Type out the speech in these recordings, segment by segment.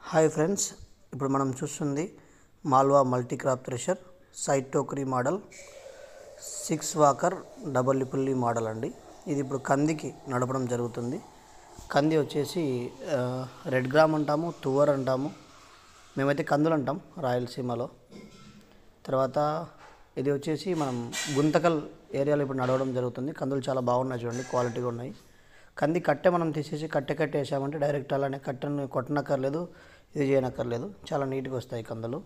Hi friends, ఇప్పుడు మనం చూస్తుంది Malwa multi crop thresher side టోకరీ model 6 walker double pulley model అండి. ఇది ఇప్పుడు కందికి నడపడం జరుగుతుంది. కంది వచ్చేసి రెడ్ గ్రామ్ అంటాము, తువర్ అంటాము, మేమైతే కందులు అంటాం రాయలసీమలో. తర్వాత ఇది వచ్చేసి మనం గుంతకల్ ఏరియాలో ఇప్పుడు నడవడం జరుగుతుంది. కందులు చాలా బాగున్నాయి, చూడండి, క్వాలిటీగా ఉన్నాయి. కంది కట్టె మనం తీసేసి కట్టె వేసామంటే డైరెక్ట్ అలానే కట్టెను కొట్టనక్కర్లేదు, ఇది చేయనక్కర్లేదు, చాలా నీట్గా వస్తాయి కందులు.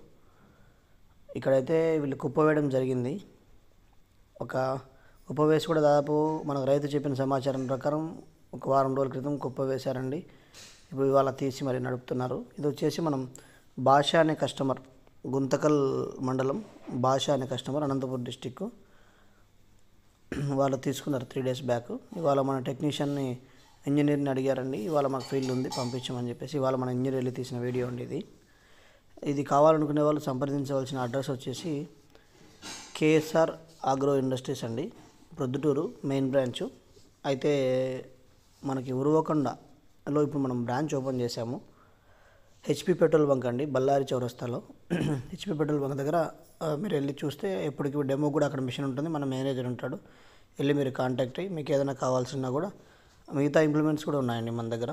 ఇక్కడైతే వీళ్ళు కుప్ప వేయడం జరిగింది. ఒక కుప్ప వేసి కూడా దాదాపు మనకు రైతు చెప్పిన సమాచారం ప్రకారం ఒక వారం రోజుల క్రితం కుప్ప వేశారండి. ఇప్పుడు ఇవాళ తీసి మరి నడుపుతున్నారు. ఇది వచ్చేసి మనం భాష అనే కస్టమర్, గుంతకల్ మండలం భాష అనే కస్టమర్, అనంతపురం డిస్టిక్, వాళ్ళు తీసుకున్నారు 3 days బ్యాక్. ఇవాళ మన టెక్నీషియన్ని ఇంజనీర్ని అడిగారండి, ఇవాళ మాకు ఫీల్డ్ ఉంది పంపించమని చెప్పేసి ఇవాళ మన ఇంజనీర్ వెళ్ళి తీసిన వీడియో అండి. ఇది కావాలనుకునే వాళ్ళు సంప్రదించవలసిన అడ్రస్ వచ్చేసి కేఎస్ఆర్ ఆగ్రో ఇండస్ట్రీస్ అండి, ప్రొద్దుటూరు మెయిన్ బ్రాంచ్. అయితే మనకి ఉరువకొండలో ఇప్పుడు మనం బ్రాంచ్ ఓపెన్ చేశాము. హెచ్పి పెట్రోల్ బంక్ అండి, బళ్ళారి చౌరస్తాలో. హెచ్పి పెట్రోల్ బంక్ దగ్గర మీరు వెళ్ళి చూస్తే ఎప్పటికి డెమో కూడా అక్కడ మిషన్ ఉంటుంది, మన మేనేజర్ ఉంటాడు. వెళ్ళి మీరు కాంటాక్ట్ అయ్యి మీకు ఏదైనా కావాల్సినా కూడా మిగతా ఇంప్లిమెంట్స్ కూడా ఉన్నాయండి మన దగ్గర.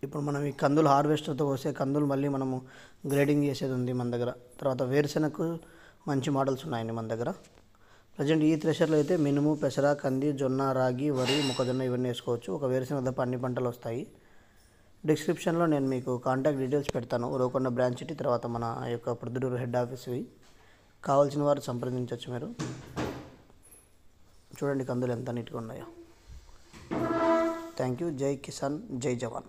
ఇప్పుడు మనం ఈ కందులు హార్వెస్టర్తో వస్తే కందులు మళ్ళీ మనము గ్రేడింగ్ చేసేది ఉంది మన దగ్గర. తర్వాత వేరుశెనగకు మంచి మోడల్స్ ఉన్నాయండి మన దగ్గర. ప్రజెంట్ ఈ థ్రెషర్లో అయితే మినుము, పెసర, కంది, జొన్న, రాగి, వరి, మొక్కజొన్న ఇవన్నీ వేసుకోవచ్చు. ఒక వేరుశెనగ తప్ప అన్ని పంటలు వస్తాయి. డిస్క్రిప్షన్లో నేను మీకు కాంటాక్ట్ డీటెయిల్స్ పెడతాను, ఉరవకొండ బ్రాంచ్ ఇటు, తర్వాత మన యొక్క ప్రొద్దుటూరు హెడ్ ఆఫీస్వి. కావాల్సిన వారు సంప్రదించవచ్చు మీరు. చూడండి కందులు ఎంత నీట్గా ఉన్నాయో. Thank you. జై కిసాన్, జై జవాన్.